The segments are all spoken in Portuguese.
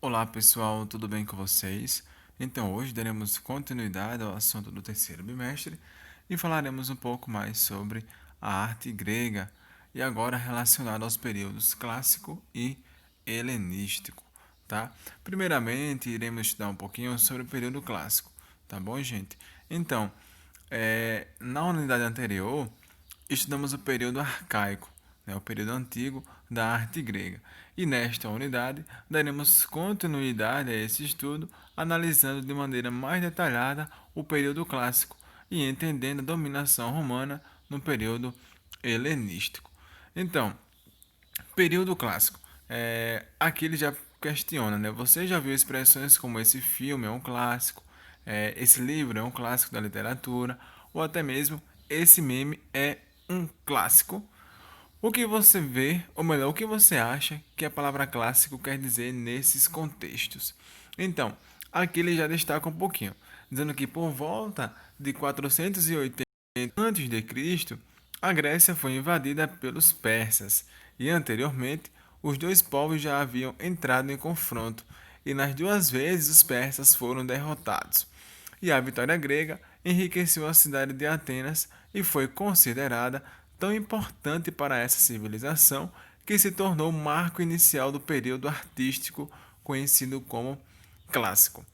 Olá pessoal, tudo bem com vocês? Então, hoje daremos continuidade ao assunto do terceiro bimestre e falaremos um pouco mais sobre a arte grega e agora relacionado aos períodos clássico e helenístico, tá? Primeiramente, iremos estudar um pouquinho sobre o período clássico, tá bom, gente? Então, na unidade anterior, estudamos o período arcaico, o período antigo da arte grega. E nesta unidade, daremos continuidade a esse estudo, analisando de maneira mais detalhada o período clássico e entendendo a dominação romana no período helenístico. Então, período clássico. Aqui ele já questiona, né? Você já viu expressões como esse filme é um clássico, esse livro é um clássico da literatura, ou até mesmo esse meme é um clássico? O que você vê, ou melhor, o que você acha que a palavra clássico quer dizer nesses contextos? Então, aqui ele já destaca um pouquinho, dizendo que por volta de 480 a.C., a Grécia foi invadida pelos persas e anteriormente os dois povos já haviam entrado em confronto e nas duas vezes os persas foram derrotados. E a vitória grega enriqueceu a cidade de Atenas e foi considerada tão importante para essa civilização que se tornou o marco inicial do período artístico conhecido como clássico.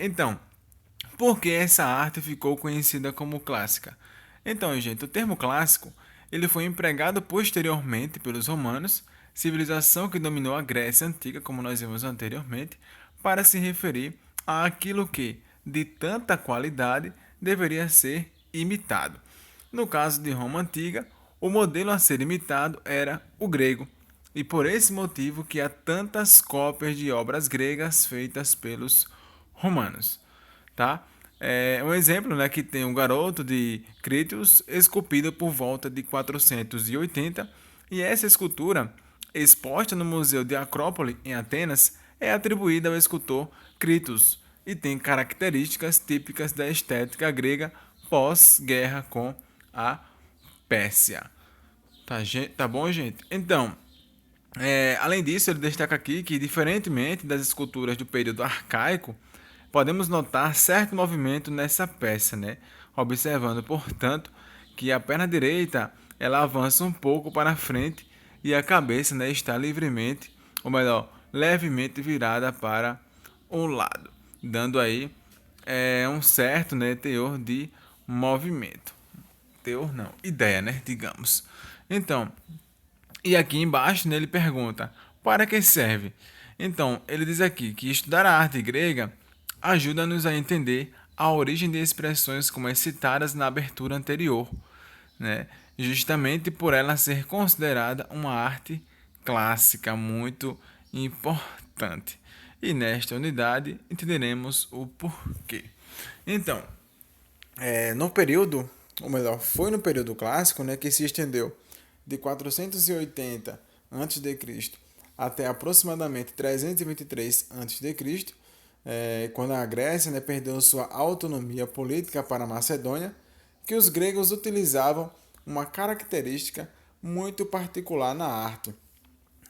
Então, por que essa arte ficou conhecida como clássica? Então, gente, o termo clássico ele foi empregado posteriormente pelos romanos, civilização que dominou a Grécia antiga, como nós vimos anteriormente, para se referir àquilo que, de tanta qualidade, deveria ser imitado. No caso de Roma antiga, o modelo a ser imitado era o grego, e por esse motivo que há tantas cópias de obras gregas feitas pelos romanos, tá? Um exemplo, né, que tem um garoto de Critios esculpido por volta de 480 e essa escultura, exposta no Museu de Acrópole em Atenas, é atribuída ao escultor Critios e tem características típicas da estética grega pós-guerra com a Pérsia. Tá bom, gente? Então, além disso, ele destaca aqui que, diferentemente das esculturas do período arcaico, podemos notar certo movimento nessa peça, né? Observando, portanto, que a perna direita ela avança um pouco para frente e a cabeça, né, está livremente, ou melhor, levemente virada para um lado, dando aí um certo, né, teor de movimento. Teor não, ideia, né, digamos. Então, e aqui embaixo, né, ele pergunta: para que serve? Então, ele diz aqui que estudar a arte grega ajuda-nos a entender a origem de expressões como as citadas na abertura anterior, né? Justamente por ela ser considerada uma arte clássica muito importante. E nesta unidade entenderemos o porquê. Então, no período, ou melhor, foi no período clássico, né, que se estendeu de 480 a.C. até aproximadamente 323 a.C., quando a Grécia, né, perdeu sua autonomia política para a Macedônia, que os gregos utilizavam uma característica muito particular na arte.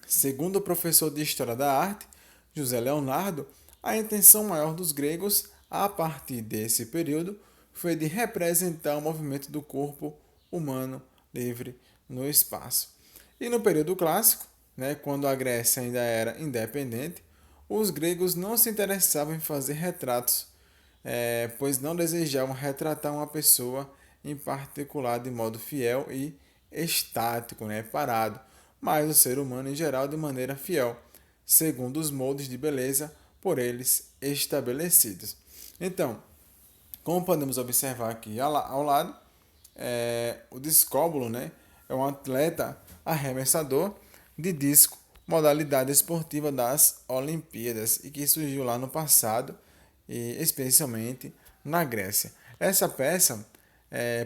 Segundo o professor de História da Arte, José Leonardo, a intenção maior dos gregos, a partir desse período, foi de representar o movimento do corpo humano livre no espaço. E no período clássico, né, quando a Grécia ainda era independente, os gregos não se interessavam em fazer retratos, pois não desejavam retratar uma pessoa em particular de modo fiel e estático, né, parado, mas o ser humano em geral de maneira fiel, segundo os moldes de beleza por eles estabelecidos. Então, como podemos observar aqui ao lado, o discóbolo, né, é um atleta arremessador de disco, modalidade esportiva das Olimpíadas e que surgiu lá no passado, e especialmente na Grécia. Essa peça,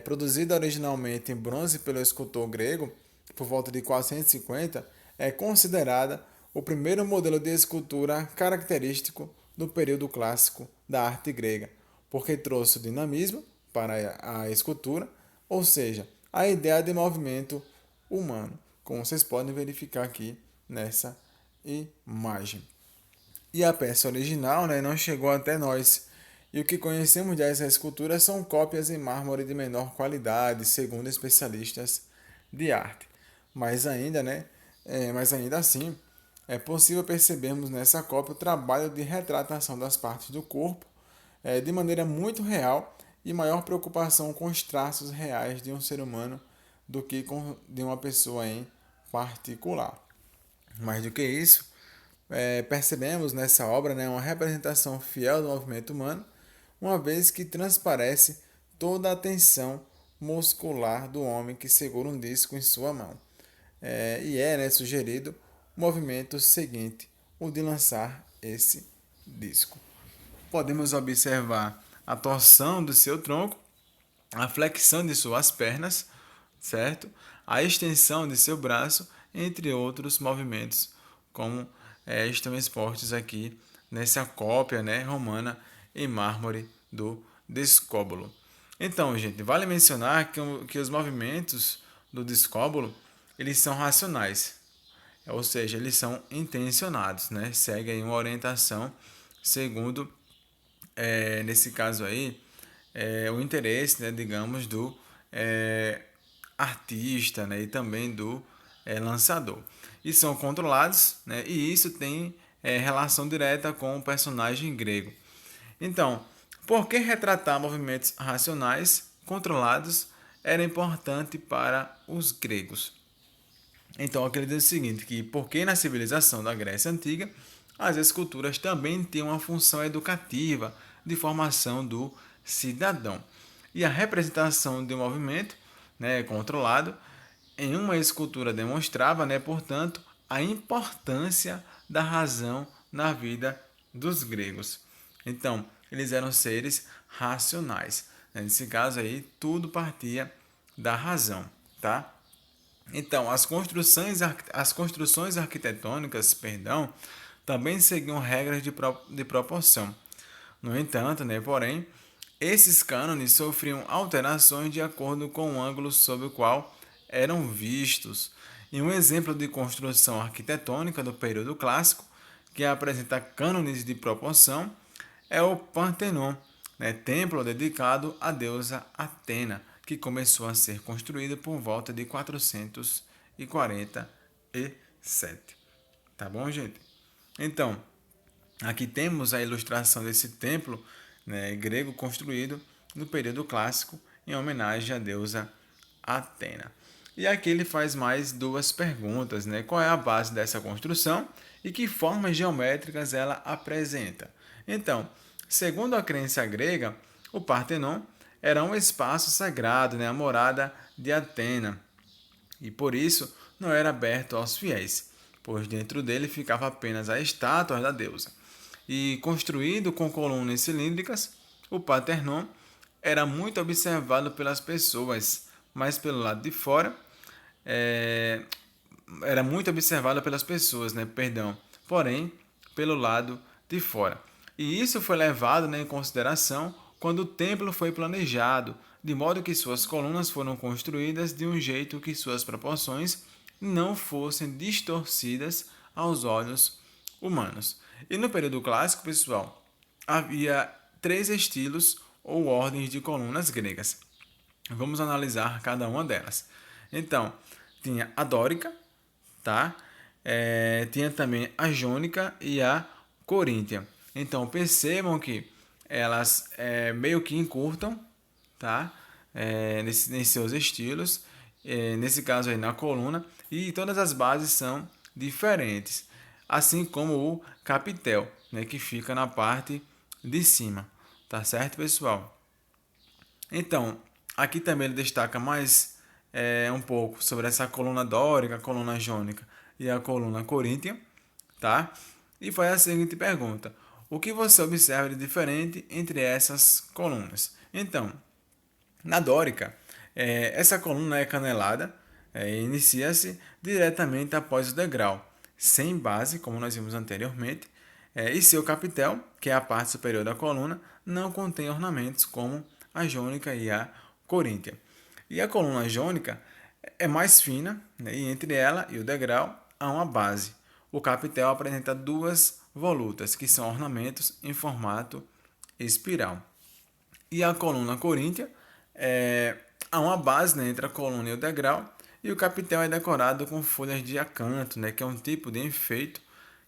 produzida originalmente em bronze pelo escultor grego, por volta de 450, é considerada o primeiro modelo de escultura característico do período clássico da arte grega, porque trouxe o dinamismo para a escultura, ou seja, a ideia de movimento humano, como vocês podem verificar aqui nessa imagem. e a peça original, né, não chegou até nós. E o que conhecemos dessa escultura são cópias em mármore de menor qualidade, segundo especialistas de arte. Mas ainda, né, mas ainda assim, é possível percebermos nessa cópia o trabalho de retratação das partes do corpo de maneira muito real e maior preocupação com os traços reais de um ser humano do que com de uma pessoa em particular. Mais do que isso, percebemos nessa obra, né, uma representação fiel do movimento humano, uma vez que transparece toda a tensão muscular do homem que segura um disco em sua mão. Né, sugerido o movimento seguinte, o de lançar esse disco. Podemos observar a torção do seu tronco, a flexão de suas pernas, certo? A extensão de seu braço, entre outros movimentos, como estão expostos aqui nessa cópia, né, romana em mármore do discóbulo. Então, gente, vale mencionar que os movimentos do discóbulo eles são racionais, ou seja, eles são intencionados, né? Seguem uma orientação segundo, nesse caso aí, o interesse, né, digamos, do artista, né, e também do lançador. E são controlados, né, e isso tem relação direta com o personagem grego. Então, por que retratar movimentos racionais controlados era importante para os gregos? Então, eu queria dizer o seguinte, que porque na civilização da Grécia Antiga, as esculturas também tinham uma função educativa de formação do cidadão. E a representação de um movimento, né, controlado em uma escultura demonstrava, né, portanto, a importância da razão na vida dos gregos. Então, eles eram seres racionais. Nesse caso aí, tudo partia da razão, tá? Então, as construções arquitetônicas, perdão, também seguiam regras de proporção. No entanto, né, porém, esses cânones sofriam alterações de acordo com o ângulo sob o qual eram vistos. E um exemplo de construção arquitetônica do período clássico, que apresenta cânones de proporção, é o Partenon, né, templo dedicado à deusa Atena, que começou a ser construído por volta de 447. Tá bom, gente? Então, aqui temos a ilustração desse templo, né, grego construído no período clássico em homenagem à deusa Atena. E aqui ele faz mais duas perguntas, né? Qual é a base dessa construção e que formas geométricas ela apresenta? Então, segundo a crença grega, o Partenon era um espaço sagrado, né? A morada de Atena, e por isso não era aberto aos fiéis, pois dentro dele ficava apenas a estátua da deusa. E construído com colunas cilíndricas, o Partenon era muito observado pelas pessoas, mas pelo lado de fora é, era muito observado pelas pessoas, né? Perdão, porém pelo lado de fora. E isso foi levado, né, em consideração quando o templo foi planejado, de modo que suas colunas foram construídas de um jeito que suas proporções não fossem distorcidas aos olhos humanos. E no período clássico, pessoal, havia três estilos ou ordens de colunas gregas. Vamos analisar cada uma delas. Então, tinha a dórica, tá? Tinha também a jônica e a coríntia. Então, percebam que elas meio que encurtam, tá? Nesses seus estilos, nesse caso aí na coluna, e todas as bases são diferentes, assim como o capitel, né, que fica na parte de cima, tá certo, pessoal? Então, aqui também ele destaca mais um pouco sobre essa coluna dórica, a coluna jônica e a coluna coríntia, tá? E faz a seguinte pergunta: o que você observa de diferente entre essas colunas? Então, na dórica, essa coluna é canelada, e inicia-se diretamente após o degrau, sem base, como nós vimos anteriormente, e seu capitel, que é a parte superior da coluna, não contém ornamentos como a jônica e a coríntia. E a coluna jônica é mais fina, né, e entre ela e o degrau há uma base. O capitel apresenta duas volutas, que são ornamentos em formato espiral. E a coluna coríntia há uma base, né, entre a coluna e o degrau, e o capitel é decorado com folhas de acanto, né, que é um tipo de enfeito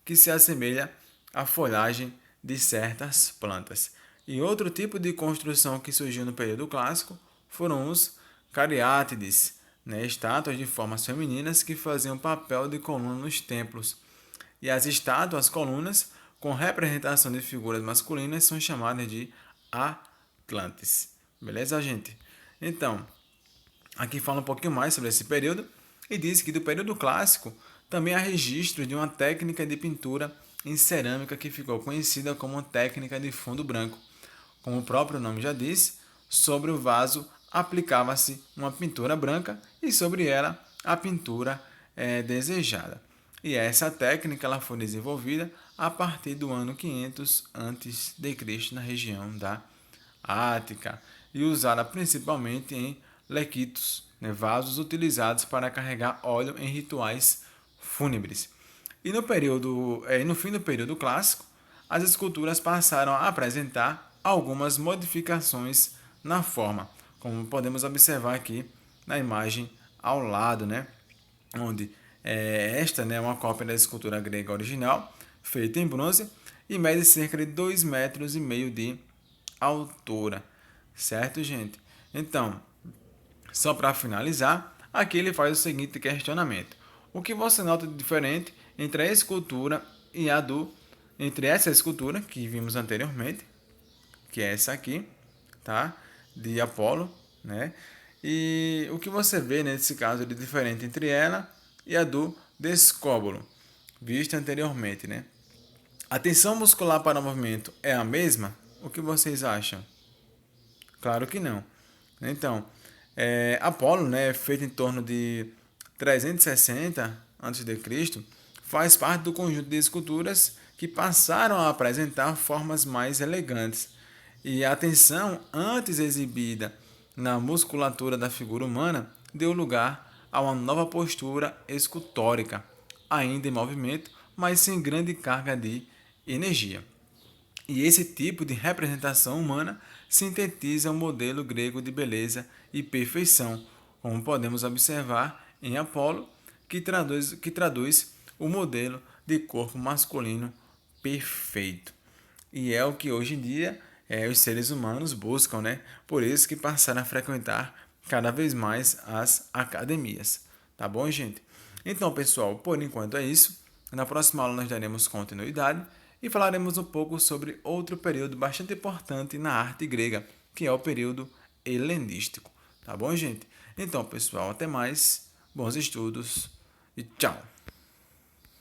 que se assemelha à folhagem de certas plantas. E outro tipo de construção que surgiu no período clássico foram os cariátides, né, estátuas de formas femininas que faziam papel de coluna nos templos. E as estátuas, colunas, com representação de figuras masculinas, são chamadas de Atlantes. Beleza, gente? Então, aqui fala um pouquinho mais sobre esse período e diz que do período clássico também há registro de uma técnica de pintura em cerâmica que ficou conhecida como técnica de fundo branco. Como o próprio nome já diz, sobre o vaso aplicava-se uma pintura branca e sobre ela a pintura desejada. E essa técnica ela foi desenvolvida a partir do ano 500 a.C. na região da Ática e usada principalmente em lequitos, né, vasos utilizados para carregar óleo em rituais fúnebres. E no fim do período clássico, as esculturas passaram a apresentar algumas modificações na forma, como podemos observar aqui na imagem ao lado, né, onde esta né, é uma cópia da escultura grega original, feita em bronze, e mede cerca de 2,5 metros de altura, certo, gente? Então, só para finalizar, aqui ele faz o seguinte questionamento: o que você nota de diferente entre a escultura e a do entre essa escultura que vimos anteriormente, que é essa aqui, tá? De Apolo, né? E o que você vê nesse caso de diferente entre ela e a do Descóbulo, vista anteriormente, né? A tensão muscular para o movimento é a mesma? O que vocês acham? Claro que não. Então, Apolo, né, feito em torno de 360 a.C., faz parte do conjunto de esculturas que passaram a apresentar formas mais elegantes. E a tensão antes exibida na musculatura da figura humana deu lugar a uma nova postura escultórica, ainda em movimento, mas sem grande carga de energia. E esse tipo de representação humana sintetiza o modelo grego de beleza e perfeição, como podemos observar em Apolo, que traduz o modelo de corpo masculino perfeito. E é o que hoje em dia os seres humanos buscam, né? Por isso que passaram a frequentar cada vez mais as academias. Tá bom, gente? Então, pessoal, por enquanto é isso. Na próxima aula nós daremos continuidade e falaremos um pouco sobre outro período bastante importante na arte grega, que é o período helenístico. Tá bom, gente? Então, pessoal, até mais, bons estudos e tchau!